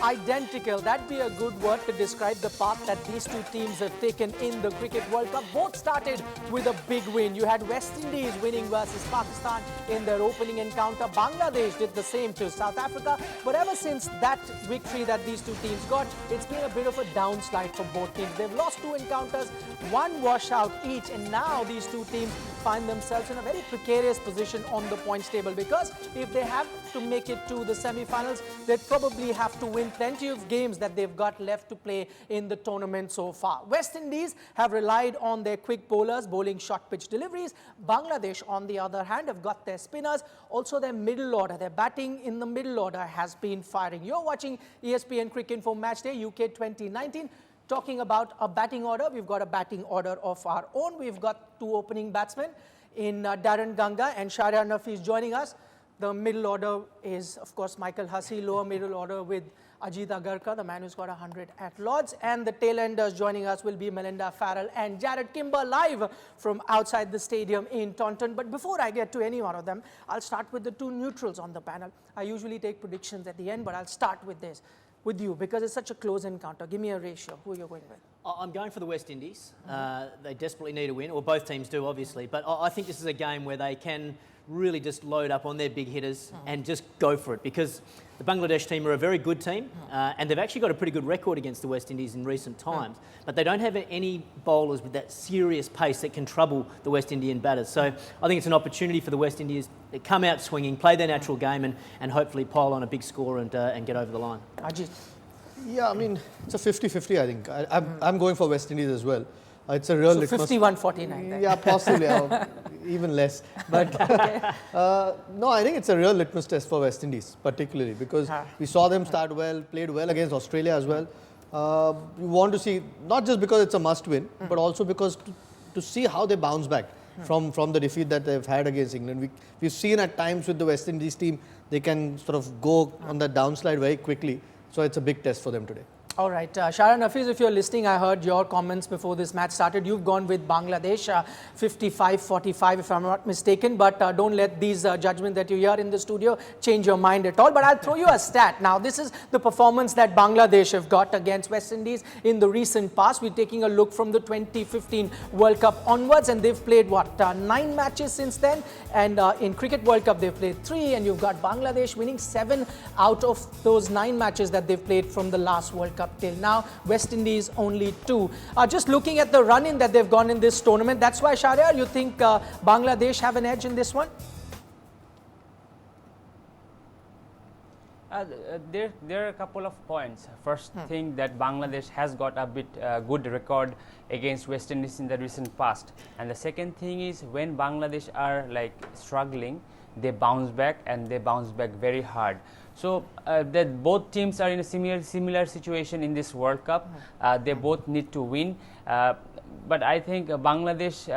Identical, that'd be a good word to describe the path that these two teams have taken in the Cricket World Cup. Both started with a big win. You had West Indies winning versus Pakistan in their opening encounter. Bangladesh did the same to South Africa. But ever since that victory that these two teams got, it's been a bit of a downslide for both teams. They've lost two encounters, one washout each, and now these two teams find themselves in a very precarious position on the points table, because if they have to make it to the semi-finals, they'd probably have to win plenty of games that they've got left to play in the tournament so far. West Indies have relied on their quick bowlers bowling short pitch deliveries. Bangladesh, on the other hand, have got their spinners, also their middle order. Their batting in the middle order has been firing. You're watching ESPNcricinfo Matchday UK 2019. Talking about a batting order, we've got a batting order of our own. We've got two opening batsmen in Darren Ganga and Shahryar Nafiz joining us. The middle order is, of course, Michael Hussey. Lower middle order with Ajit Agarkar, the man who's got 100 at Lords. And the tail enders joining us will be Melinda Farrell and Jared Kimber, live from outside the stadium in Taunton. But before I get to any one of them, I'll start with the two neutrals on the panel. I usually take predictions at the end, but I'll start with this. With you, because it's such a close encounter. Give me a ratio. Who are you going with? I'm going for the West Indies. They desperately need a win, or both teams do, obviously. But I think this is a game where they can really just load up on their big hitters and just go for it, because the Bangladesh team are a very good team, and they've actually got a pretty good record against the West Indies in recent times, but they don't have any bowlers with that serious pace that can trouble the West Indian batters. So I think it's an opportunity for the West Indies to come out swinging, play their natural game, and hopefully pile on a big score and get over the line. Ajit. Yeah, I mean, it's a 50-50, I think. I'm going for West Indies as well. It's a real litmus. 51-49. Yeah, possibly. Even less. But no, I think it's a real litmus test for West Indies, particularly because we saw them start well, played well against Australia as well. You want to see, not just because it's a must win, but also because to see how they bounce back from the defeat that they've had against England. We've seen at times with the West Indies team, they can sort of go on that downslide very quickly. So it's a big test for them today. All right, Shahryar Nafiz, if you're listening, I heard your comments before this match started. You've gone with Bangladesh, 55-45 if I'm not mistaken, but don't let these judgments that you hear in the studio change your mind at all. But I'll throw you a stat. Now, this is the performance that Bangladesh have got against West Indies in the recent past. We're taking a look from the 2015 World Cup onwards, and they've played, 9 matches since then? And in Cricket World Cup, they've played 3, and you've got Bangladesh winning 7 out of those 9 matches that they've played from the last World Cup till now. West Indies only 2. Just looking at the run-in that they've gone in this tournament, that's why, Shahryar, you think Bangladesh have an edge in this one? There are a couple of points. First thing, that Bangladesh has got a bit good record against West Indies in the recent past. And the second thing is, when Bangladesh are struggling, they bounce back, and they bounce back very hard. So that both teams are in a similar situation in this World Cup. They both need to win. But I think Bangladesh,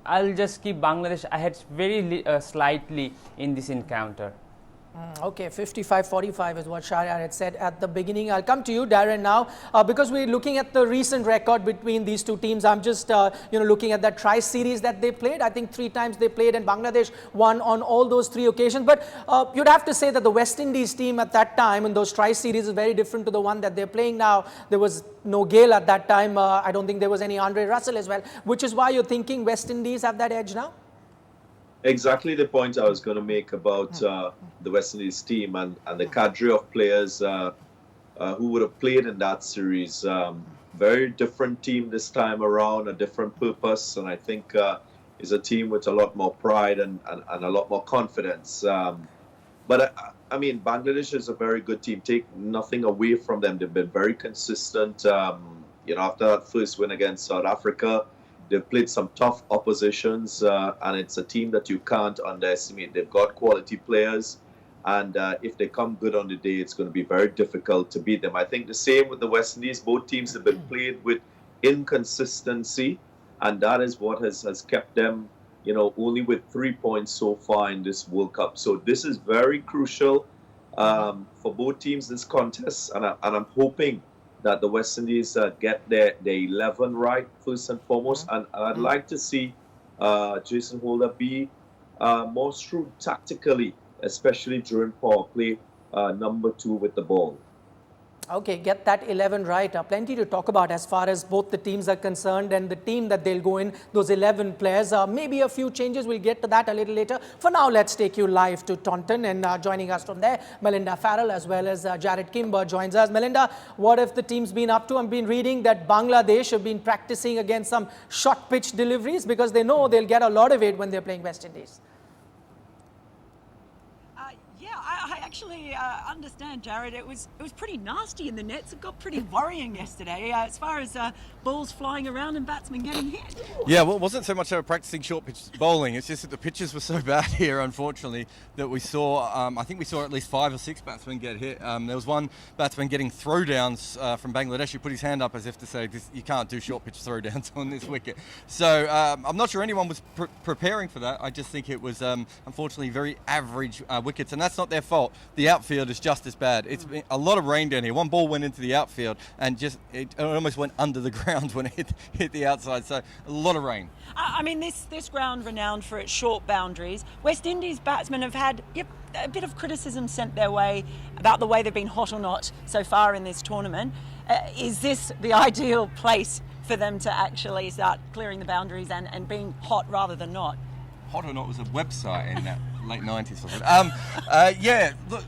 I'll just keep Bangladesh ahead very slightly in this encounter. Okay, 55-45 is what Shahryar had said at the beginning. I'll come to you, Darren, now, because we're looking at the recent record between these two teams. I'm just, looking at that tri-series that they played. I think 3 times they played, and Bangladesh won on all those 3 occasions. But you'd have to say that the West Indies team at that time in those tri-series is very different to the one that they're playing now. There was no Gale at that time. I don't think there was any Andre Russell as well, which is why you're thinking West Indies have that edge now? Exactly the point I was going to make about the West Indies team and the cadre of players who would have played in that series. Very different team this time around, a different purpose, and I think is a team with a lot more pride and a lot more confidence. But I mean, Bangladesh is a very good team. Take nothing away from them. They've been very consistent. After that first win against South Africa, they've played some tough oppositions, and it's a team that you can't underestimate. They've got quality players, and if they come good on the day, it's going to be very difficult to beat them. I think the same with the West Indies. Both teams have been played with inconsistency, and that is what has kept them, only with 3 points so far in this World Cup. So this is very crucial for both teams, this contest, and I'm hoping that the West Indies get their 11 right first and foremost, and I'd like to see Jason Holder be more shrewd tactically, especially during power play number 2 with the ball. Okay, get that 11 right. Plenty to talk about as far as both the teams are concerned and the team that they'll go in, those 11 players. Maybe a few changes, we'll get to that a little later. For now, let's take you live to Taunton, and joining us from there, Melinda Farrell as well as Jared Kimber joins us. Melinda, what have the teams been up to? I've been reading that Bangladesh have been practicing against some short pitch deliveries because they know they'll get a lot of it when they're playing West Indies. I actually understand, Jared. It was pretty nasty in the nets. It got pretty worrying yesterday as far as balls flying around and batsmen getting hit. Yeah, well, it wasn't so much they were practicing short pitch bowling. It's just that the pitches were so bad here, unfortunately, that we saw, I think we saw at least 5 or 6 batsmen get hit. There was one batsman getting throwdowns from Bangladesh. He put his hand up as if to say, you can't do short pitch throwdowns on this wicket. So I'm not sure anyone was preparing for that. I just think it was, unfortunately, very average wickets, and that's not their fault. The outfield is just as bad. It's been a lot of rain down here. One ball went into the outfield and it almost went under the ground when it hit the outside. So a lot of rain. I mean, this ground renowned for its short boundaries. West Indies batsmen have had a bit of criticism sent their way about the way they've been hot or not so far in this tournament. Is this the ideal place for them to actually start clearing the boundaries and being hot rather than not? Hot or Not was a website in that late 90s. Yeah, look,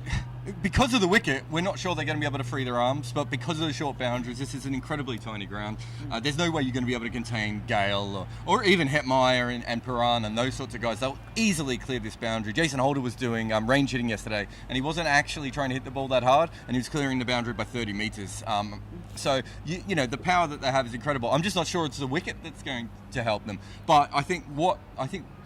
because of the wicket, we're not sure they're going to be able to free their arms, but because of the short boundaries, this is an incredibly tiny ground. There's no way you're going to be able to contain Gale or even Hetmeyer and Piran and those sorts of guys. They'll easily clear this boundary. Jason Holder was doing range hitting yesterday, and he wasn't actually trying to hit the ball that hard, and he was clearing the boundary by 30 metres. So, the power that they have is incredible. I'm just not sure it's the wicket that's going to help them. But I think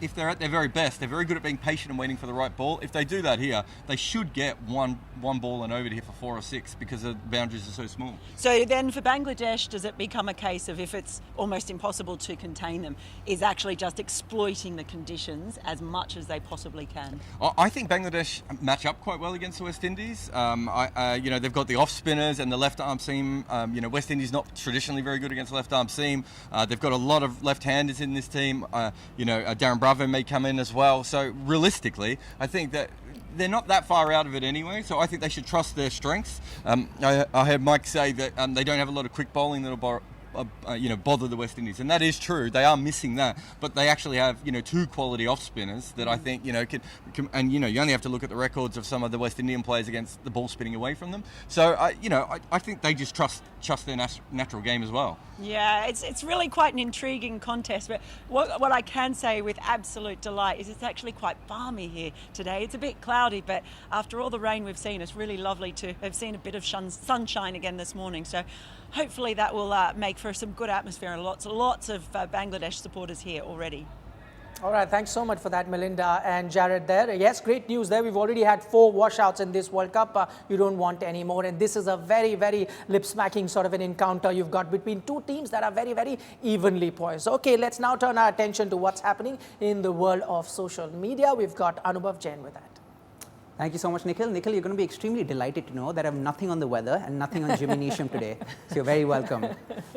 if they're at their very best, they're very good at being patient and waiting for the right ball. If they do that here, they should get one ball and over to here for 4 or 6 because the boundaries are so small. So then for Bangladesh, does it become a case of, if it's almost impossible to contain them, is actually just exploiting the conditions as much as they possibly can? I think Bangladesh match up quite well against the West Indies. They've got the off spinners and the left arm seam. West Indies not traditionally very good against the left arm seam. They've got a lot of left-handers in this team. Darren Bravo may come in as well. So realistically, I think that they're not that far out of it anyway, so I think they should trust their strengths. I heard Mike say that they don't have a lot of quick bowling that'll bother the West Indies, and that is true. They are missing that, but they actually have 2 quality off spinners that I think can, and you only have to look at the records of some of the West Indian players against the ball spinning away from them. So I think they just trust their natural game as well. Yeah, it's really quite an intriguing contest, but what I can say with absolute delight is it's actually quite balmy here today. It's a bit cloudy, but after all the rain we've seen, it's really lovely to have seen a bit of sunshine again this morning. So hopefully that will make for some good atmosphere and lots of Bangladesh supporters here already. All right, thanks so much for that, Melinda and Jared there. Yes, great news there. We've already had 4 washouts in this World Cup. You don't want any more. And this is a very, very lip-smacking sort of an encounter you've got between 2 teams that are very, very evenly poised. Okay, let's now turn our attention to what's happening in the world of social media. We've got Anubhav Jain with that. Thank you so much, Nikhil. Nikhil, you're going to be extremely delighted to know that I have nothing on the weather and nothing on Jimmy Neesham today. So you're very welcome.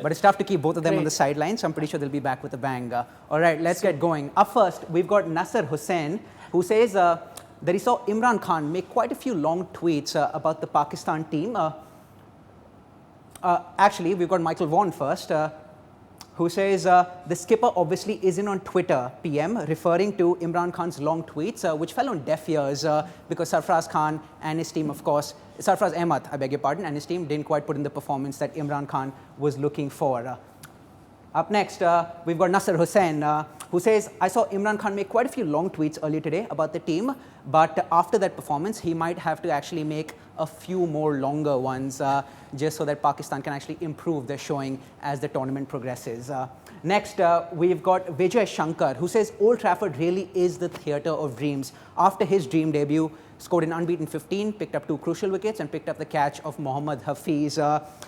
But it's tough to keep both of them on the sidelines, so I'm pretty sure they'll be back with a bang. All right, let's get going. Up first, we've got Nasser Hussain, who says that he saw Imran Khan make quite a few long tweets about the Pakistan team. Actually, we've got Michael Vaughan first, who says the skipper obviously isn't on Twitter, PM, referring to Imran Khan's long tweets, which fell on deaf ears because Sarfraz Khan and his team, of course, Sarfraz Ahmad, I beg your pardon, and his team didn't quite put in the performance that Imran Khan was looking for. Up next, we've got Nasser Hussain, who says, I saw Imran Khan make quite a few long tweets earlier today about the team, but after that performance, he might have to actually make a few more longer ones, just so that Pakistan can actually improve their showing as the tournament progresses. Next, we've got Vijay Shankar, who says Old Trafford really is the theatre of dreams. After his dream debut, scored an unbeaten 15, picked up 2 crucial wickets and picked up the catch of Mohammad Hafiz.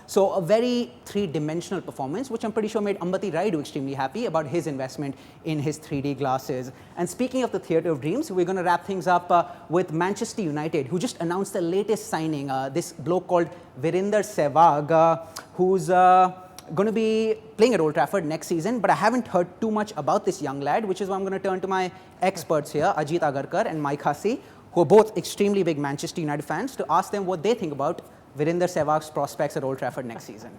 So a very three-dimensional performance, which I'm pretty sure made Ambati Raidu extremely happy about his investment in his 3D glasses. And speaking of the theatre of dreams, we're going to wrap things up with Manchester United, who just announced the latest signing, this bloke called Virender Sehwag, who's going to be playing at Old Trafford next season, but I haven't heard too much about this young lad, which is why I'm going to turn to my experts here, Ajit Agarkar and Mike Hussey, who are both extremely big Manchester United fans, to ask them what they think about Virender Sehwag's prospects at Old Trafford next season.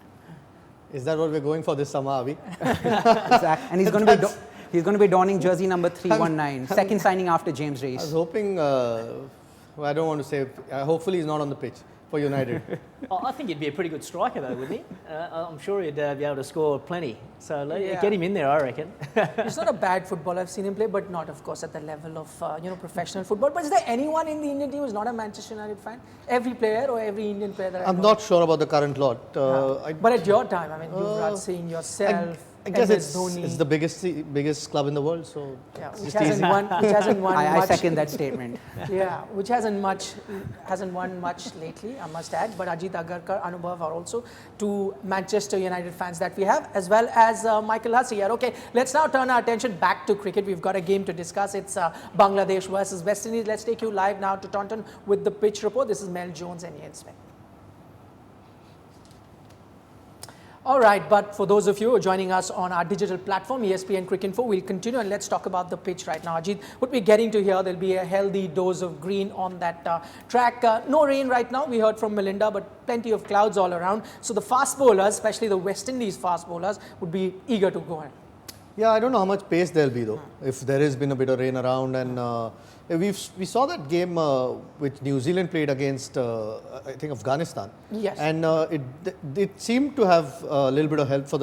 Is that what we're going for this summer, Avi? Exactly. And he's going to be donning jersey number 319, second signing after James Rees. I was hoping, I don't want to say, hopefully he's not on the pitch for United. I think he'd be a pretty good striker though, wouldn't he? I'm sure he'd be able to score plenty. So get him in there, I reckon. He's not a bad footballer. I've seen him play, but not, of course, at the level of professional football. But is there anyone in the Indian team who's not a Manchester United fan? Every player or every Indian player that I'm not sure about the current lot. But at your time, I mean, Yuvraj Singh, yourself, I guess Dhoni. it's the biggest club in the world, so Yeah, it's which just hasn't easy. won. Which hasn't won I much. second that statement. Yeah, which hasn't won much lately, I must add. But Ajit Agarkar, Anubhav are also two Manchester United fans that we have, as well as Michael Hussey here. Okay, let's now turn our attention back to cricket. We've got a game to discuss. It's Bangladesh versus West Indies. Let's take you live now to Taunton with the pitch report. This is Mel Jones and Ian Smith. All right, but for those of you who are joining us on our digital platform, ESPNcricinfo, we'll continue and let's talk about the pitch right now. Ajit, what we're getting to here, there'll be a healthy dose of green on that track. No rain right now, we heard from Melinda, but plenty of clouds all around. So the fast bowlers, especially the West Indies fast bowlers, would be eager to go in. Yeah, I don't know how much pace there'll be though, if there has been a bit of rain around. And we saw that game which New Zealand played against, I think, Afghanistan. Yes. And it seemed to have a little bit of help for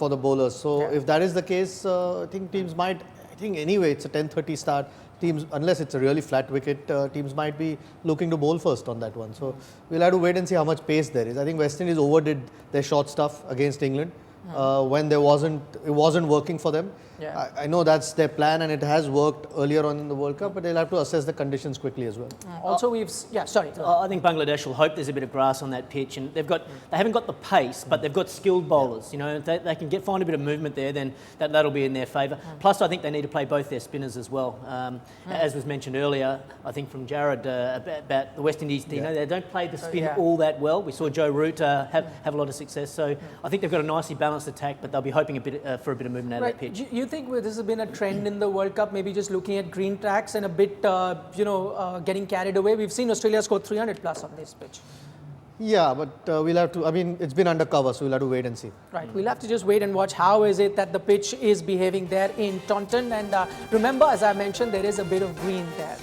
the bowlers. So if that is the case, I think teams might, anyway, it's a 10:30 start. Teams, unless it's a really flat wicket, teams might be looking to bowl first on that one. So we'll have to wait and see how much pace there is. I think West Indies overdid their short stuff against England. When it wasn't working for them. Yeah. I know that's their plan and it has worked earlier on in the World Cup, but they'll have to assess the conditions quickly as well. Also, I think Bangladesh will hope there's a bit of grass on that pitch, and they haven't got the pace, but they've got skilled bowlers. You know, if they can find a bit of movement there, then that'll be in their favour. Plus, I think they need to play both their spinners as well. As was mentioned earlier, I think from Jared about the West Indies, you know, they don't play the spin all that well. We saw Joe Root have a lot of success, so I think they've got a nicely balanced attack, but they'll be hoping for a bit of movement out of that pitch. You think this has been a trend in the World Cup, maybe just looking at green tracks and a bit, getting carried away? We've seen Australia score 300 plus on this pitch. Yeah, but we'll have to, it's been undercover, so we'll have to wait and see. Right, we'll have to just wait and watch how is it that the pitch is behaving there in Taunton. And remember, as I mentioned, there is a bit of green there.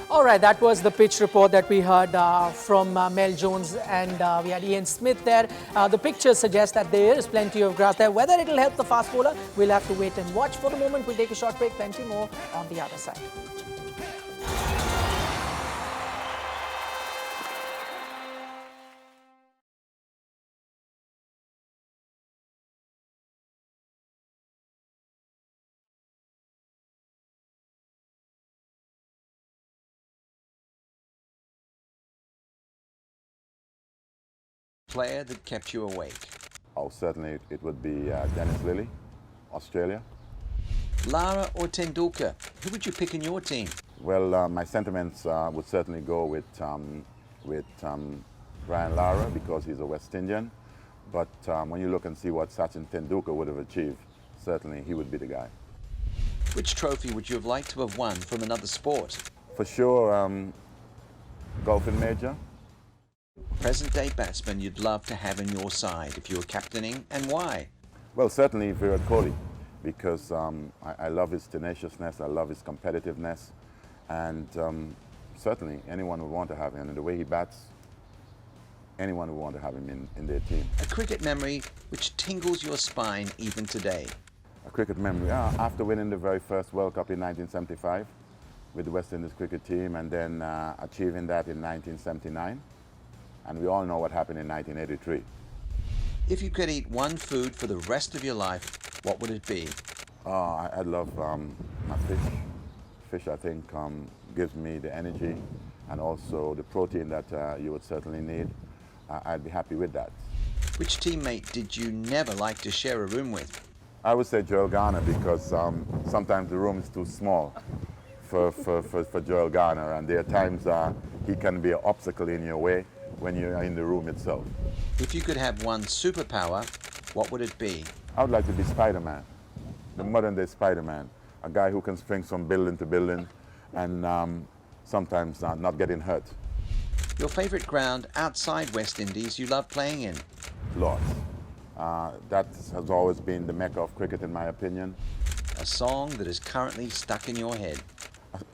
All right, that was the pitch report that we heard from Mel Jones, and we had Ian Smith there. The pictures suggest that there is plenty of grass there. Whether it will help the fast bowler, we'll have to wait and watch. For the moment, we'll take a short break. Plenty more on the other side. Player that kept you awake? Oh, certainly it would be Dennis Lilly, Australia. Lara or Tendulkar? Who would you pick in your team? Well, my sentiments would certainly go with Brian Lara because he's a West Indian. But when you look and see what Sachin Tendulkar would have achieved, certainly he would be the guy. Which trophy would you have liked to have won from another sport? For sure, golfing major. Present-day batsman you'd love to have in your side if you were captaining, and why? Well, certainly Virat Kohli, because I love his tenaciousness, I love his competitiveness, and certainly anyone would want to have him. And the way he bats, anyone would want to have him in their team. A cricket memory which tingles your spine even today. A cricket memory, after winning the very first World Cup in 1975, with the West Indies cricket team, and then achieving that in 1979. And we all know what happened in 1983. If you could eat one food for the rest of your life, what would it be? I love my fish. Fish, I think, gives me the energy and also the protein that you would certainly need. I'd be happy with that. Which teammate did you never like to share a room with? I would say Joel Garner, because sometimes the room is too small for Joel Garner, and there are times he can be an obstacle in your way when you're in the room itself. If you could have one superpower, what would it be? I would like to be Spider-Man, the modern-day Spider-Man, a guy who can spring from building to building and sometimes not getting hurt. Your favorite ground outside West Indies you love playing in? Lords. That has always been the mecca of cricket, in my opinion. A song that is currently stuck in your head?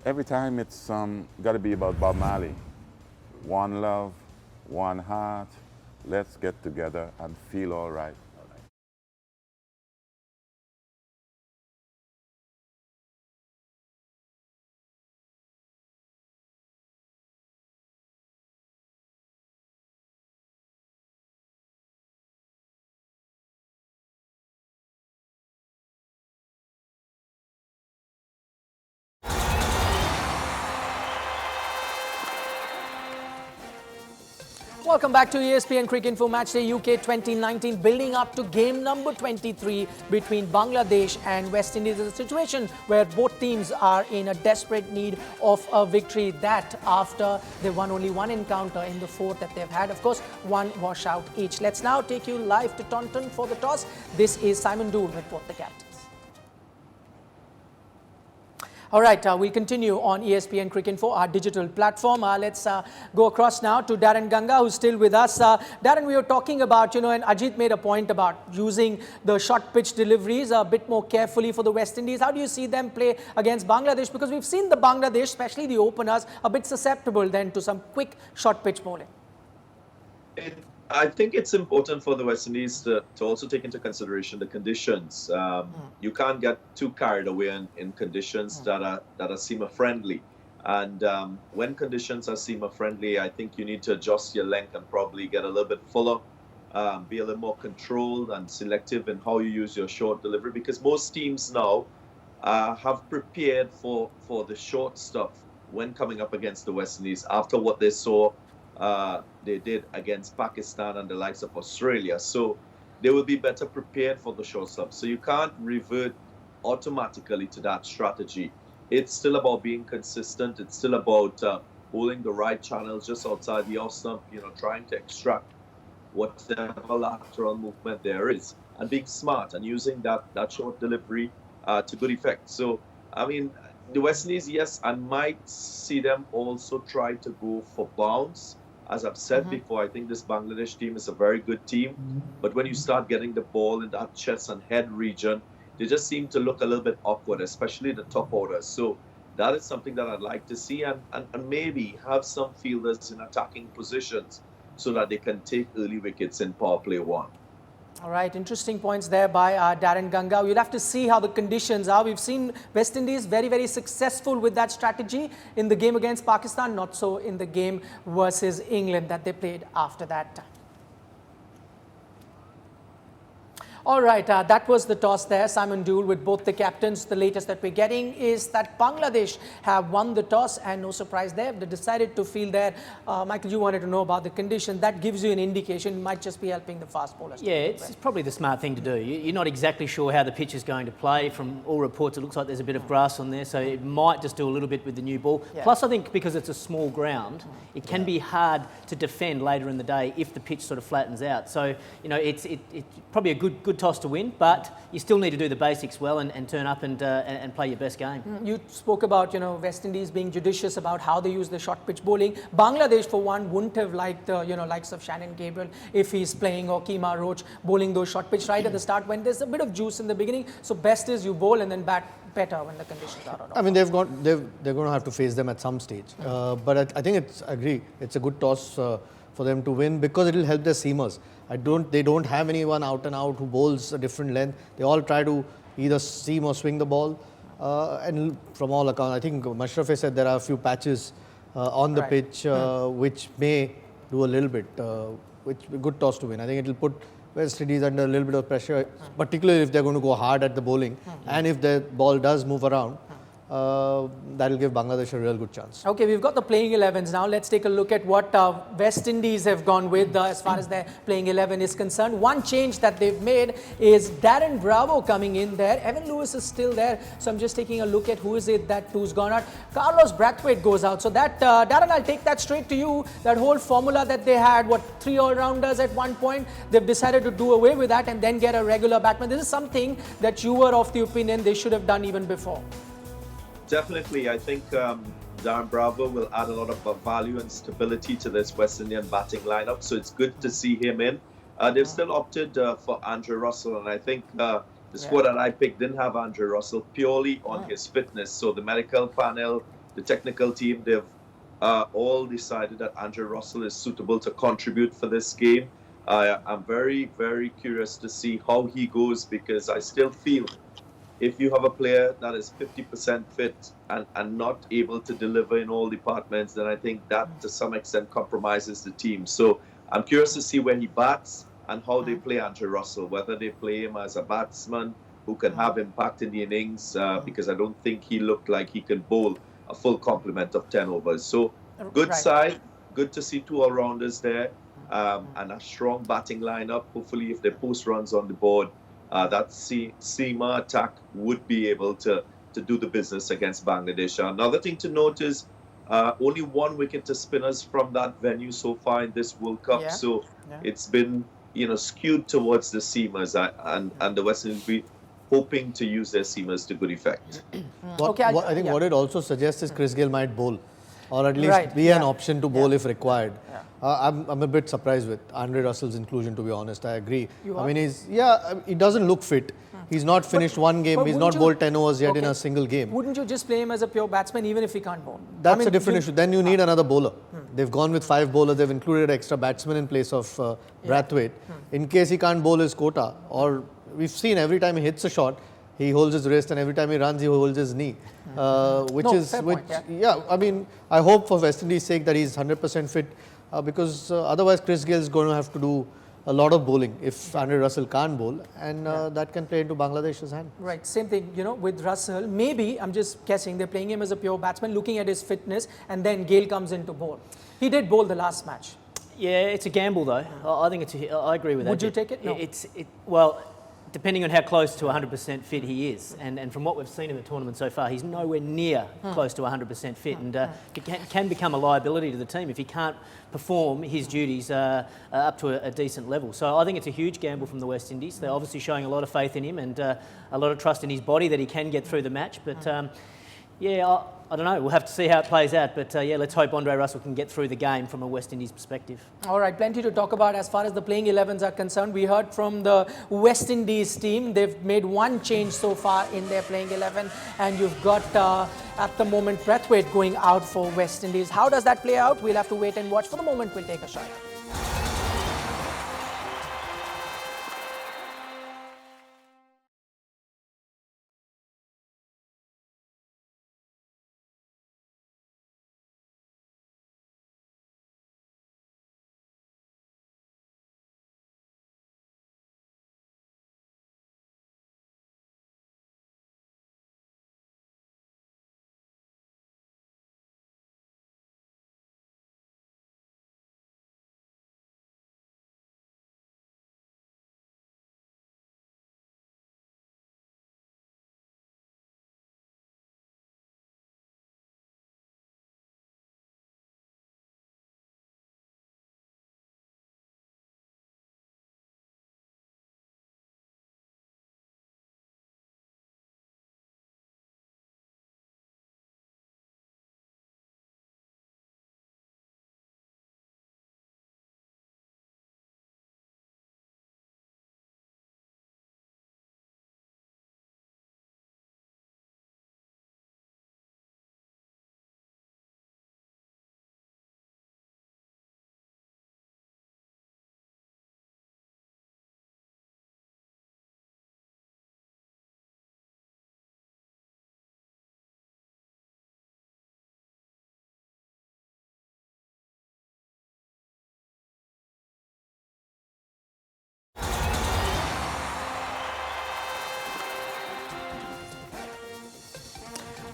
Every time it's got to be about Bob Marley. One love, one heart, let's get together and feel all right. Welcome back to ESPN Cricinfo Matchday UK 2019, building up to game number 23 between Bangladesh and West Indies. It's a situation where both teams are in a desperate need of a victory. That after they won only one encounter in the fourth that they've had. Of course, one washout each. Let's now take you live to Taunton for the toss. This is Simon Dool with both the captains. All right, we'll continue on ESPN Cricinfo, our digital platform. Let's go across now to Darren Ganga, who's still with us. Darren, we were talking about, and Ajit made a point about using the short pitch deliveries a bit more carefully for the West Indies. How do you see them play against Bangladesh? Because we've seen the Bangladesh, especially the openers, a bit susceptible then to some quick short pitch bowling. I think it's important for the West Indies to also take into consideration the conditions. You can't get too carried away in conditions that are seamer friendly. And when conditions are seamer friendly, I think you need to adjust your length and probably get a little bit fuller, be a little more controlled and selective in how you use your short delivery, because most teams now have prepared for the short stuff when coming up against the West Indies after what they saw they did against Pakistan and the likes of Australia. So they will be better prepared for the short stuff. So you can't revert automatically to that strategy. It's still about being consistent. It's still about holding the right channels just outside the off stump, trying to extract whatever lateral movement there is and being smart and using that short delivery to good effect. So, I mean, the West Indies, yes, I might see them also try to go for bounce. As I've said before, I think this Bangladesh team is a very good team. But when you start getting the ball in that chest and head region, they just seem to look a little bit awkward, especially the top orders. So that is something that I'd like to see, and maybe have some fielders in attacking positions so that they can take early wickets in power play one. All right, interesting points there by Darren Ganga. We'll have to see how the conditions are. We've seen West Indies very, very successful with that strategy in the game against Pakistan, not so in the game versus England that they played after that. All right, that was the toss there. Simon Dool with both the captains. The latest that we're getting is that Bangladesh have won the toss, and no surprise there. They decided to field there. Michael, you wanted to know about the condition. That gives you an indication. It might just be helping the fast bowlers. Yeah, it's probably the smart thing to do. You're not exactly sure how the pitch is going to play. From all reports, it looks like there's a bit of grass on there, so it might just do a little bit with the new ball. Yeah. Plus, I think because it's a small ground, it can be hard to defend later in the day if the pitch sort of flattens out. So, it's probably a good toss to win, but you still need to do the basics well and turn up and play your best game. You spoke about, West Indies being judicious about how they use the short pitch bowling. Bangladesh, for one, wouldn't have liked the, likes of Shannon Gabriel if he's playing, or Keema Roach bowling those short pitch right at the start when there's a bit of juice in the beginning. So best is you bowl and then bat better when the conditions are on. I mean, they're going to have to face them at some stage. But I think I agree. It's a good toss for them to win because it will help their seamers. They don't have anyone out and out who bowls a different length. They all try to either seam or swing the ball. And from all accounts, I think Mashraf said there are a few patches on the pitch which may do a little bit, which good toss to win. I think it will put West Indies under a little bit of pressure, particularly if they're going to go hard at the bowling and if the ball does move around. That will give Bangladesh a real good chance. Okay, we've got the playing 11s now. Let's take a look at what West Indies have gone with as far as their playing 11 is concerned. One change that they've made is Darren Bravo coming in there. Evan Lewis is still there. So I'm just taking a look at who's gone out. Carlos Brathwaite goes out. So that, Darren, I'll take that straight to you. That whole formula that they had, 3 all-rounders at one point, they've decided to do away with that and then get a regular batsman. This is something that you were of the opinion they should have done even before. Definitely, I think Darren Bravo will add a lot of value and stability to this West Indian batting lineup. So it's good to see him in. They've still opted for Andrew Russell, and I think the squad that I picked didn't have Andrew Russell purely on his fitness. So the medical panel, the technical team, they've all decided that Andrew Russell is suitable to contribute for this game. I'm very, very curious to see how he goes, because I still feel if you have a player that is 50% fit and not able to deliver in all departments, then I think that to some extent compromises the team. So I'm curious to see where he bats and how they play Andrew Russell, whether they play him as a batsman who can have impact in the innings, because I don't think he looked like he can bowl a full complement of 10 overs. So good side, good to see 2 all-rounders there, and a strong batting lineup. Hopefully if they post runs on the board, that Seema attack would be able to do the business against Bangladesh. Another thing to note is only 1 wicket to spinners from that venue so far in this World Cup. So it's been skewed towards the seamers, and the West Indies be hoping to use their seamers to good effect. I think what it also suggests is Chris Gayle might bowl, or at least be an option to bowl if required. I'm a bit surprised with Andre Russell's inclusion, to be honest. I agree. I mean, he doesn't look fit. He's not finished one game. He's not bowled 10 overs yet in a single game. Wouldn't you just play him as a pure batsman even if he can't bowl? That's a different issue. Then you need another bowler. They've gone with 5 bowlers. They've included an extra batsman in place of Brathwaite. In case he can't bowl his quota. Or we've seen every time he hits a shot, he holds his wrist, and every time he runs, he holds his knee. I mean, I hope for West Indies' sake that he's 100% fit, because otherwise Chris Gayle is going to have to do a lot of bowling if Andre Russell can't bowl, and that can play into Bangladesh's hand. Right, same thing, with Russell. Maybe, I'm just guessing, they're playing him as a pure batsman, looking at his fitness, and then Gayle comes in to bowl. He did bowl the last match. Yeah, it's a gamble though. I think I agree with that. Would you take it? No. Well, depending on how close to 100% fit he is. And from what we've seen in the tournament so far, he's nowhere near close to 100% fit, and it can become a liability to the team if he can't perform his duties up to a decent level. So I think it's a huge gamble from the West Indies. They're obviously showing a lot of faith in him and a lot of trust in his body that he can get through the match. But I don't know. We'll have to see how it plays out. But let's hope Andre Russell can get through the game from a West Indies perspective. All right, plenty to talk about as far as the playing 11s are concerned. We heard from the West Indies team. They've made 1 change so far in their playing 11. And you've got, at the moment, Brathwaite going out for West Indies. How does that play out? We'll have to wait and watch. For the moment, we'll take a shot.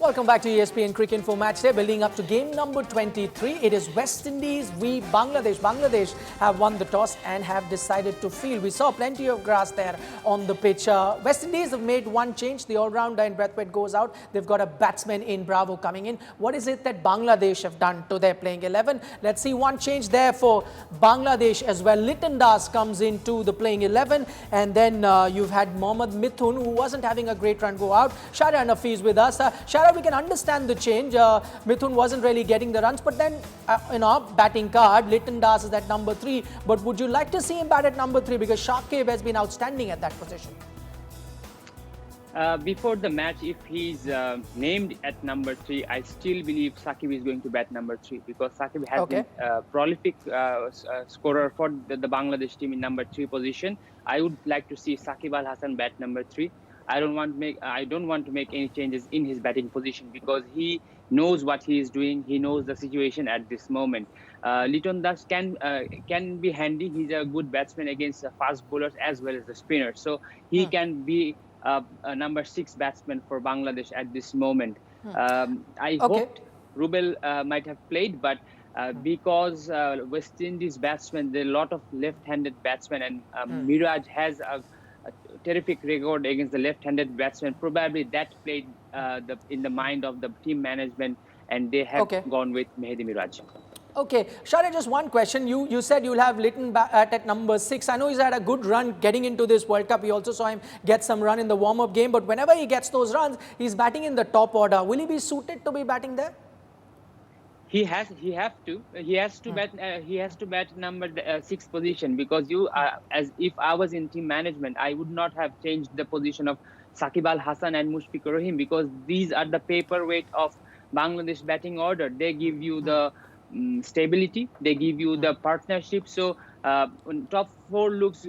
Welcome back to ESPNcricinfo Match Day, building up to game number 23. It is West Indies v Bangladesh. Bangladesh have won the toss and have decided to field. We saw plenty of grass there on the pitch. West Indies have made one change. The all-rounder in Brathwaite goes out. They've got a batsman in Bravo coming in. What is it that Bangladesh have done to their playing 11? Let's see one change there for Bangladesh as well. Litton Das comes into the playing 11, and then you've had Mohammad Mithun, who wasn't having a great run, go out. Shara Nafi is with us. Shara, we can understand the change. Mithun wasn't really getting the runs, but then, batting card, Litton Das is at number 3. But would you like to see him bat at number 3? Because Shakib has been outstanding at that position. Before the match, if he's named at number 3, I still believe Shakib is going to bat number 3, because Shakib has been a prolific scorer for the Bangladesh team in number 3 position. I would like to see Shakib Al Hasan bat number 3. I don't want to make any changes in his batting position, because he knows what he is doing. He knows the situation at this moment. Litton Das can be handy. He's a good batsman against fast bowlers as well as the spinners. So he can be a number 6 batsman for Bangladesh at this moment. I hoped Rubel might have played, but because West Indies batsmen, there are a lot of left-handed batsmen, and Miraj has a terrific record against the left-handed batsman. Probably that played in the mind of the team management, and they have gone with Mehdi Miraj. Okay, Shara, just one question. You said you'll have Litton at number 6. I know he's had a good run getting into this World Cup. We also saw him get some run in the warm-up game, but whenever he gets those runs, he's batting in the top order. Will he be suited to be batting there? He has to bat number 6 position, because as if I was in team management, I would not have changed the position of Shakib Al Hasan and Mushfiqur Rahim, because these are the paperweight of Bangladesh batting order. They give you the stability, they give you the partnership. So top 4 looks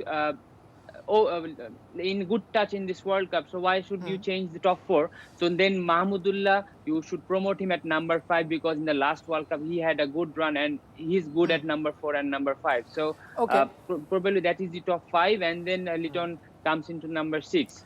in good touch in this World Cup. So why should you change the top 4? So then Mahmudullah, you should promote him at number 5, because in the last World Cup he had a good run and he's good at number 4 and number 5. So probably that is the top 5, and then Litton comes into number 6.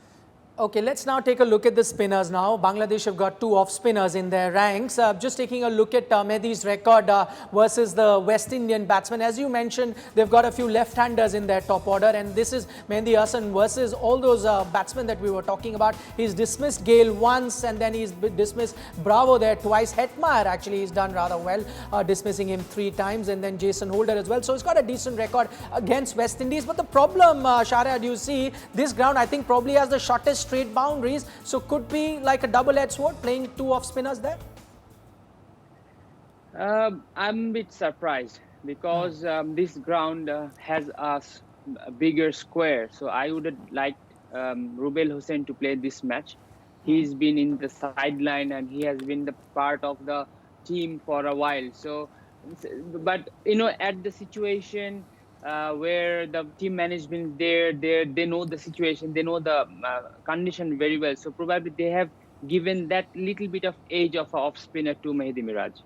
Okay, let's now take a look at the spinners now. Bangladesh have got 2 off-spinners in their ranks. Just taking a look at Mehdi's record versus the West Indian batsmen. As you mentioned, they've got a few left-handers in their top order, and this is Mehdi Hasan versus all those batsmen that we were talking about. He's dismissed Gale once, and then he's dismissed Bravo there twice. Hetmeyer, actually, he's done rather well, dismissing him 3 times, and then Jason Holder as well. So he's got a decent record against West Indies. But the problem, Shara, do you see, this ground, I think, probably has the shortest straight boundaries, so could be like a double-edged sword, playing 2 off-spinners there? I'm a bit surprised, because this ground has a bigger square. So I would have liked Rubel Hossain to play this match. He's been in the sideline and he has been the part of the team for a while. So, but at the situation where the team management they know the situation, they know the condition very well. So probably they have given that little bit of edge of off spinner to Mehdi Miraj.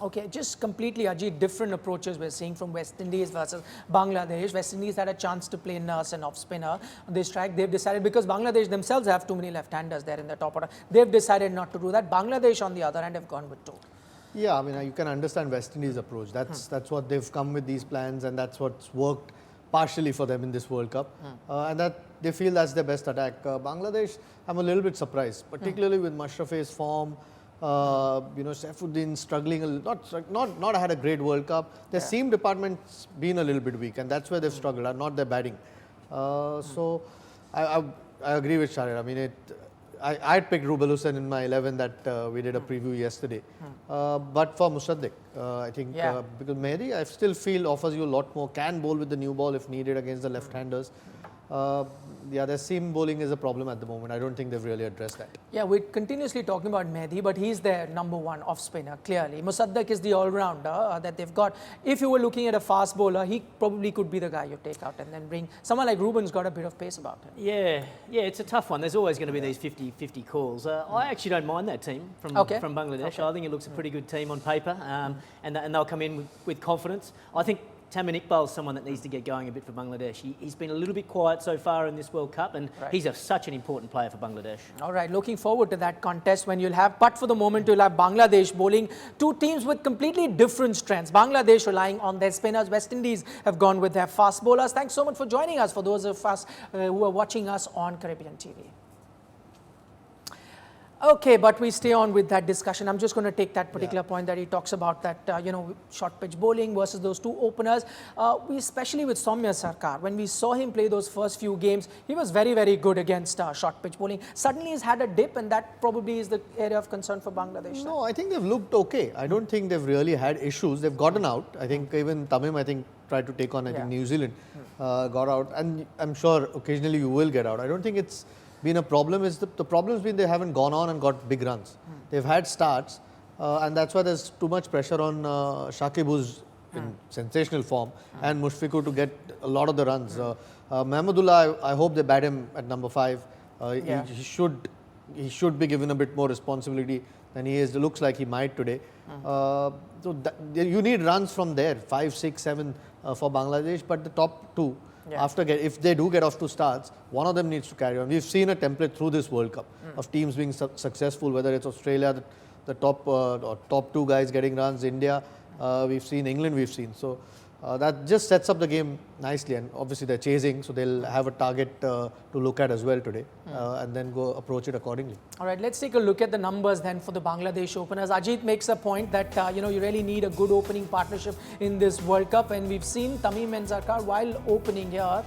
Okay, just completely, Ajit, different approaches we're seeing from West Indies versus Bangladesh. West Indies had a chance to play Nurse and off-spinner on this track. They've decided, because Bangladesh themselves have too many left-handers there in the top order, they've decided not to do that. Bangladesh, on the other hand, have gone with 2. Yeah, I mean, you can understand West Indies' approach. That's what they've come with these plans, and that's what's worked partially for them in this World Cup. And that they feel that's their best attack. Bangladesh, I'm a little bit surprised, particularly with Mashraf's form. Saifuddin struggling, not had a great World Cup. Their seam department's been a little bit weak, and that's where they've struggled, not their batting. So I agree with Shahir. I mean, I'd picked Rubel Hossain in my 11 that we did a preview yesterday. But for Musaddiq, I think, because Mehdi, I still feel offers you a lot more, can bowl with the new ball if needed against the left-handers. Their seam bowling is a problem at the moment. I don't think they've really addressed that. Yeah, we're continuously talking about Mehdi, but he's their number 1 off-spinner, clearly. Musaddiq is the all-rounder that they've got. If you were looking at a fast bowler, he probably could be the guy you take out and then bring. Someone like Ruben's got a bit of pace about him. Yeah, it's a tough one. There's always going to be these 50-50 calls. I actually don't mind that team from Bangladesh. I think it looks a pretty good team on paper, and they'll come in with confidence. I think Tamim Iqbal is someone that needs to get going a bit for Bangladesh. He's been a little bit quiet so far in this World Cup, and he's such an important player for Bangladesh. All right, looking forward to that contest when you'll have, but for the moment you'll have Bangladesh bowling two teams with completely different strengths. Bangladesh relying on their spinners. West Indies have gone with their fast bowlers. Thanks so much for joining us, for those of us who are watching us on Caribbean TV. Okay, but we stay on with that discussion. I'm just going to take that particular point that he talks about, that, short pitch bowling versus those two openers. We, especially with Soumya Sarkar, when we saw him play those first few games, he was very, very good against short pitch bowling. Suddenly he's had a dip, and that probably is the area of concern for Bangladesh. No, I think they've looked okay. I don't think they've really had issues. They've gotten out. I think even Tamim, tried to take on, New Zealand, got out. And I'm sure occasionally you will get out. I don't think it's been a problem. Is the problem's been they haven't gone on and got big runs. They've had starts, and that's why there's too much pressure on Shakib, who's in sensational form, and Mushfiqur to get a lot of the runs. Mahmudullah, I hope they bat him at number 5. He should be given a bit more responsibility than he is. It looks like he might today. You need runs from there, 5, 6, 7 for Bangladesh, but the top 2. If they do get off to starts, one of them needs to carry on. We've seen a template through this World Cup of teams being successful, whether it's Australia, the top 2 guys getting runs, India, we've seen England, so that just sets up the game nicely. And obviously they're chasing, so they'll have a target to look at as well today, and then go approach it accordingly. All right, let's take a look at the numbers then for the Bangladesh openers. Ajit makes a point that you really need a good opening partnership in this World Cup, and we've seen Tamim and Sarkar while opening here,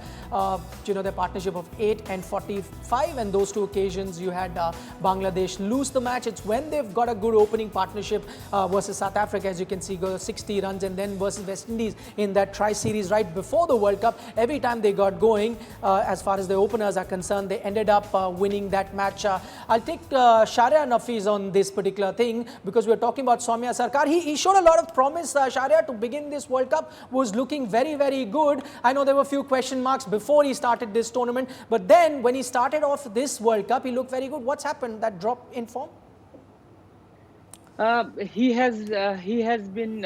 their partnership of 8 and 45, and those 2 occasions you had Bangladesh lose the match. It's when they've got a good opening partnership versus South Africa, as you can see, go 60 runs, and then versus West Indies in that tri-series right before the World Cup. Every time they got going, as far as the openers are concerned, they ended up winning that match. I'll take Sharia Nafiz on this particular thing, because we're talking about Soumya Sarkar. He showed a lot of promise, Sharia, to begin this World Cup, was looking very, very good. I know there were a few question marks before he started this tournament, but then when he started off this World Cup, he looked very good. What's happened, that drop in form? He has been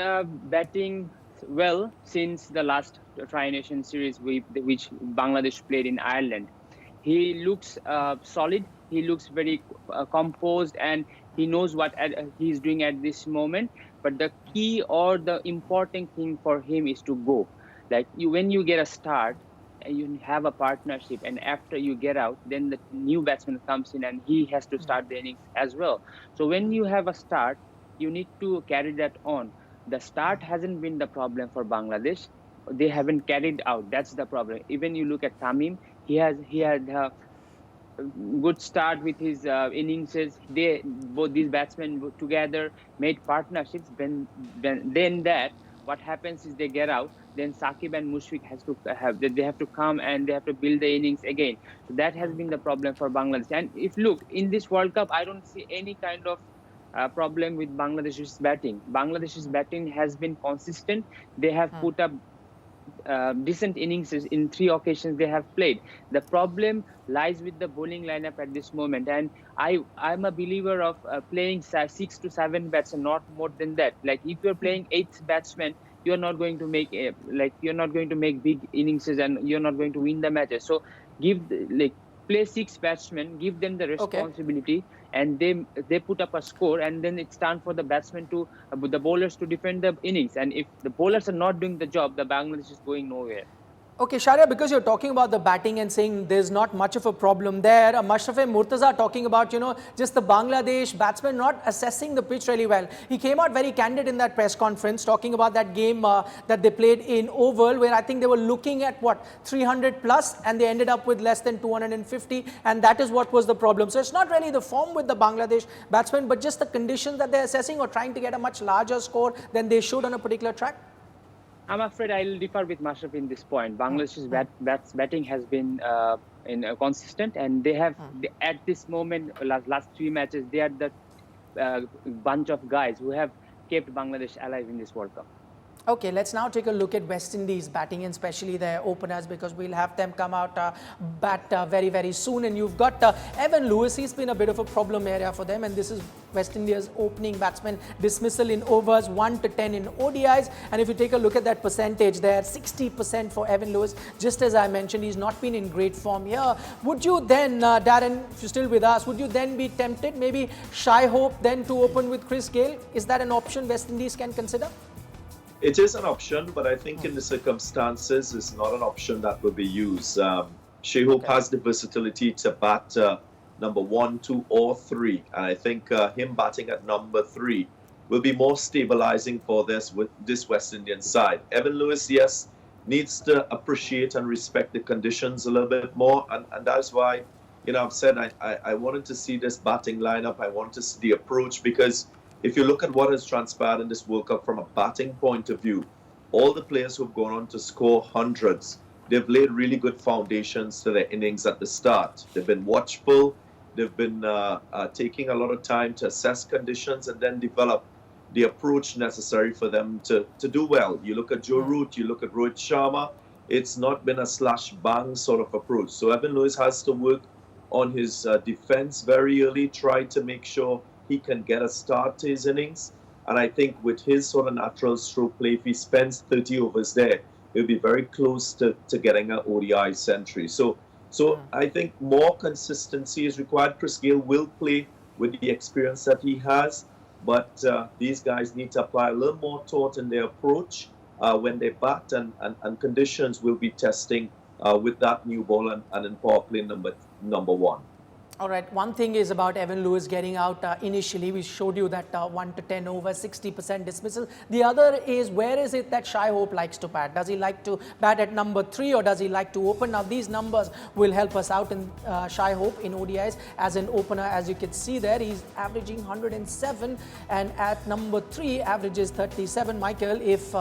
batting well since the last Tri-Nation series which Bangladesh played in Ireland. He looks solid. He looks very composed, and he knows what he's doing at this moment. But the key or the important thing for him is to go. Like when you get a start, and you have a partnership, and after you get out, then the new batsman comes in and he has to start the innings as well. So when you have a start, you need to carry that on. The start hasn't been the problem for Bangladesh. They haven't carried out. That's the problem. Even you look at Tamim, he had a good start with his innings. Both these batsmen together made partnerships. Then what happens is they get out. Then Shakib and Mushfiq they have to come and they have to build the innings again. So that has been the problem for Bangladesh. And if look in this World Cup, I don't see any kind of problem with Bangladesh's batting. Bangladesh's batting has been consistent. They have put up decent innings in 3 occasions they have played. The problem lies with the bowling lineup at this moment, and I'm a believer of playing 6 to 7 batsmen, not more than that. Like if you're playing 8 batsmen, you're not going to make big innings, and you're not going to win the matches. So play 6 batsmen, give them the responsibility, and they put up a score, and then it's time for the batsmen the bowlers to defend the innings. And if the bowlers are not doing the job, the Bangladesh is going nowhere. Okay, Sharia, because you're talking about the batting and saying there's not much of a problem there, Mashrafe Murtaza talking about, just the Bangladesh batsmen not assessing the pitch really well. He came out very candid in that press conference talking about that game that they played in Oval, where I think they were looking at 300 plus, and they ended up with less than 250, and that is what was the problem. So it's not really the form with the Bangladesh batsmen, but just the conditions that they're assessing or trying to get a much larger score than they should on a particular track. I'm afraid I'll differ with Mashraf in this point. Bangladesh's batting has been consistent, and they have at this moment, last 3 matches, they are the bunch of guys who have kept Bangladesh alive in this World Cup. Okay, let's now take a look at West Indies batting, and especially their openers, because we'll have them come out bat very, very soon. And you've got Evan Lewis. He's been a bit of a problem area for them, and this is West India's opening batsman dismissal in overs 1 to 10 in ODIs. And if you take a look at that percentage there, 60% for Evan Lewis. Just as I mentioned, he's not been in great form here. Would you then, Darren, if you're still with us, would you then be tempted, maybe Shai Hope then to open with Chris Gayle? Is that an option West Indies can consider? It is an option, but I think in the circumstances, it's not an option that will be used. Shai Hope has the versatility to bat number 1, 2, or 3, and I think him batting at number 3 will be more stabilizing for this West Indian side. Evan Lewis, yes, needs to appreciate and respect the conditions a little bit more, and that's why, I've said I wanted to see this batting lineup. I wanted to see the approach, because if you look at what has transpired in this World Cup from a batting point of view, all the players who've gone on to score hundreds, they've laid really good foundations to their innings at the start. They've been watchful. They've been taking a lot of time to assess conditions and then develop the approach necessary for them to do well. You look at Joe Root, you look at Rohit Sharma, it's not been a slash bang sort of approach. So Evan Lewis has to work on his defense very early, try to make sure he can get a start to his innings. And I think with his sort of natural stroke play, if he spends 30 overs there, he'll be very close to getting an ODI century. So I think more consistency is required. Chris Gayle will play with the experience that he has, but these guys need to apply a little more thought in their approach when they bat, and conditions will be testing with that new ball and in power play number 1. All right, one thing is about Evan Lewis getting out initially. We showed you that 1 to 10 over, 60% dismissal. The other is, where is it that Shai Hope likes to bat? Does he like to bat at number 3, or does he like to open? Now, these numbers will help us out in Shai Hope in ODIs as an opener. As you can see there, he's averaging 107, and at number 3, averages 37. Michael, if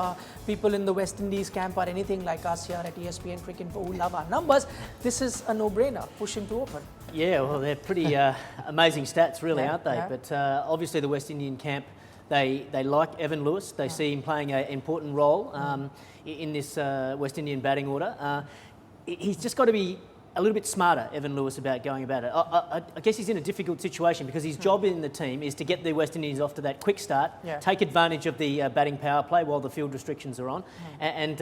people in the West Indies camp are anything like us here at ESPNcricinfo who love our numbers, this is a no-brainer. Push him to open. Yeah, well, they're pretty amazing stats, really, Yeah, aren't they? yeah. But obviously the West Indian camp, they like Evan Lewis. They see him playing an important role in this West Indian batting order. He's just got to be a little bit smarter, Evan Lewis, about going about it. I guess he's in a difficult situation, because his job in the team is to get the West Indies off to that quick start, take advantage of the batting power play while the field restrictions are on. And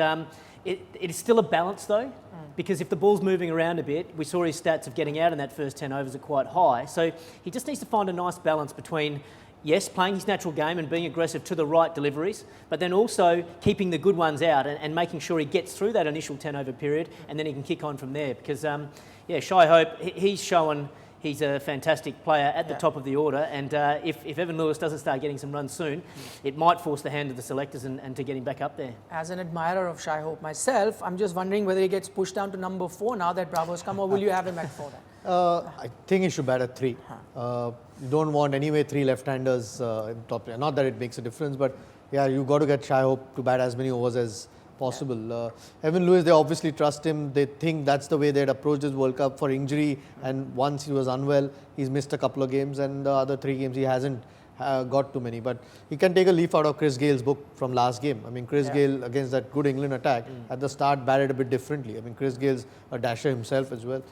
it is still a balance, though, because if the ball's moving around a bit, we saw his stats of getting out in that first 10 overs are quite high. So he just needs to find a nice balance between, yes, playing his natural game and being aggressive to the right deliveries, but then also keeping the good ones out and making sure he gets through that initial 10-over period, and then he can kick on from there. Because, Shai Hope, he's shown he's a fantastic player at the top of the order, and if Evan Lewis doesn't start getting some runs soon, it might force the hand of the selectors and to get him back up there. As an admirer of Shai Hope myself, I'm just wondering whether he gets pushed down to number 4 now that Bravo's come, or will you have him at 4 then? I think he should bat at 3. You don't want anyway 3 left-handers in top player. Not that it makes a difference, but yeah, you got to get Shai Hope to bat as many overs as possible. Evan Lewis, they obviously trust him. They think that's the way they'd approached this World Cup for injury, and once he was unwell, he's missed a couple of games, and the other 3 games he hasn't got too many. But he can take a leaf out of Chris Gayle's book from last game. I mean, Chris Gayle against that good England attack at the start batted a bit differently. I mean, Chris Gayle's a dasher himself as well.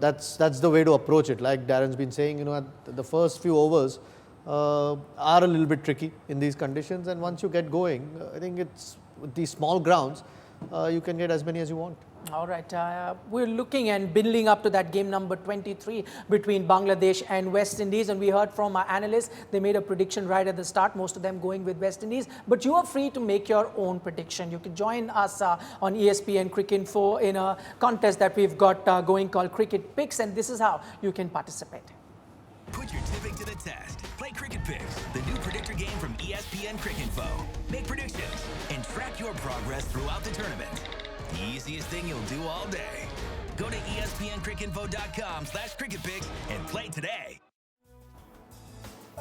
That's the way to approach it. Like Darren's been saying, the first few overs are a little bit tricky in these conditions, and once you get going, I think it's with these small grounds, you can get as many as you want. All right, we're looking and building up to that game number 23 between Bangladesh and West Indies, and we heard from our analysts, they made a prediction right at the start, most of them going with West Indies, but you are free to make your own prediction. You can join us on ESPNcricinfo in a contest that we've got going called Cricket Picks, and this is how you can participate. Put your tipping to the test. Play Cricket Picks, the new predictor game from ESPNcricinfo. Make predictions and track your progress throughout the tournament. The easiest thing you'll do all day. Go to ESPNcricinfo.com/cricketpicks and play today.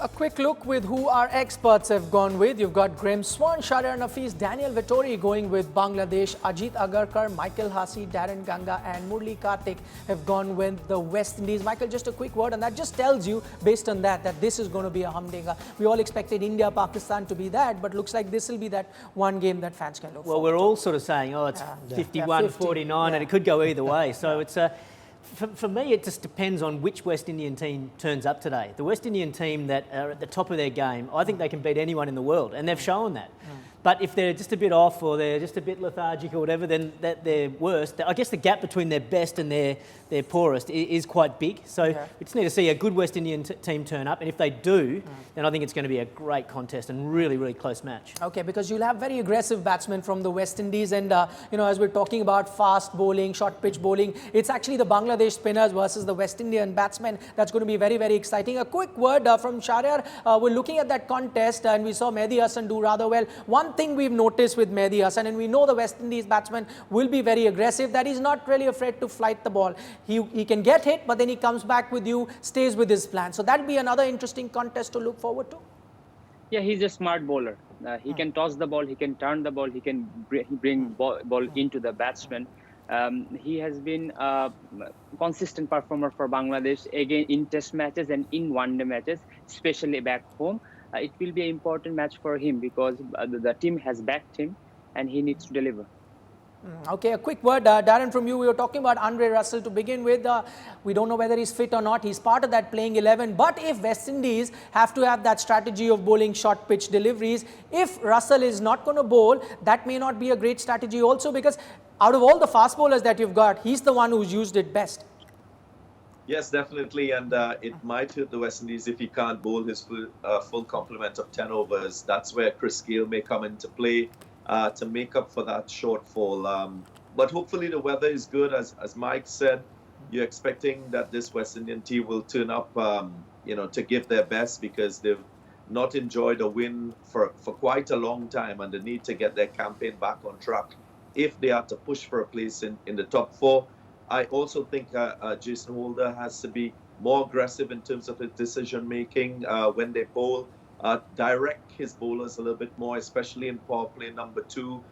A quick look with who our experts have gone with. You've got Grim Swan, Shahryar Nafees, Daniel Vettori going with Bangladesh, Ajit Agarkar, Michael Hasi, Darren Ganga and Murli Karthik have gone with the West Indies. Michael, just a quick word, and that just tells you, based on that this is going to be a humdinger. We all expected India, Pakistan to be that, but looks like this will be that one game that fans can look forward we're to. all sort of saying, oh, it's 51-49, and it could go either way. So it's for me, it just depends on which West Indian team turns up today. The West Indian team that are at the top of their game, I think they can beat anyone in the world, and they've shown that. But if they're just a bit off or they're just a bit lethargic or whatever, then they're worse. I guess the gap between their best and their poorest is quite big. So we just need to see a good West Indian team turn up. And if they do, then I think it's going to be a great contest and really, really close match. Okay, because you'll have very aggressive batsmen from the West Indies. And, as we're talking about fast bowling, short pitch bowling, it's actually the Bangladesh spinners versus the West Indian batsmen. That's going to be very, very exciting. A quick word from Shahryar. We're looking at that contest and we saw Mehdi Hasan do rather well. One thing we've noticed with Mehdi Hasan, and we know the West Indies batsman will be very aggressive, that he's not really afraid to flight the ball. He can get hit, but then he comes back with you, stays with his plan. So that'll be another interesting contest to look forward to. Yeah, he's a smart bowler. He can toss the ball, he can turn the ball, he can bring ball into the batsman. He has been a consistent performer for Bangladesh, again in test matches and in one-day matches, especially back home. It will be an important match for him because the team has backed him and he needs to deliver. Okay, a quick word, Darren, from you. We were talking about Andre Russell to begin with. We don't know whether he's fit or not. He's part of that playing 11. But if West Indies have to have that strategy of bowling short pitch deliveries, if Russell is not going to bowl, that may not be a great strategy also, because out of all the fast bowlers that you've got, he's the one who's used it best. Yes, definitely, and it might hurt the West Indies if he can't bowl his full complement of 10 overs. That's where Chris Gayle may come into play to make up for that shortfall. But hopefully the weather is good. As Mike said, you're expecting that this West Indian team will turn up, to give their best, because they've not enjoyed a win for quite a long time, and they need to get their campaign back on track if they are to push for a place in the top 4. I also think Jason Holder has to be more aggressive in terms of his decision making when they bowl. Direct his bowlers a little bit more, especially in power play number 2.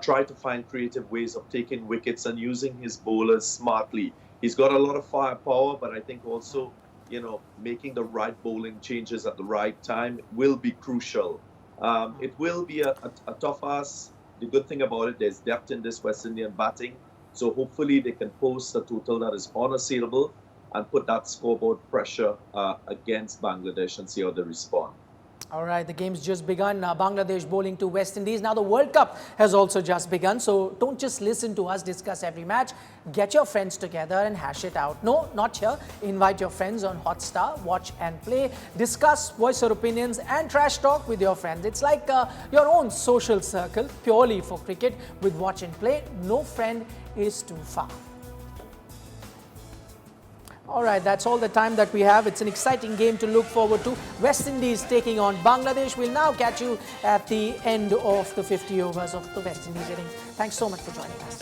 Try to find creative ways of taking wickets and using his bowlers smartly. He's got a lot of firepower, but I think also, making the right bowling changes at the right time will be crucial. It will be a tough ask. The good thing about it, there's depth in this West Indian batting. So hopefully they can post a total that is unassailable and put that scoreboard pressure against Bangladesh and see how they respond. All right, the game's just begun. Bangladesh bowling to West Indies. Now the World Cup has also just begun. So don't just listen to us discuss every match. Get your friends together and hash it out. No, not here. Invite your friends on Hotstar, watch and play, discuss, voice your opinions and trash talk with your friends. It's like your own social circle, purely for cricket with watch and play. No friend is too far. All right, that's all the time that we have. It's an exciting game to look forward to. West Indies taking on Bangladesh. We'll now catch you at the end of the 50 overs of the West Indies innings. Thanks so much for joining us.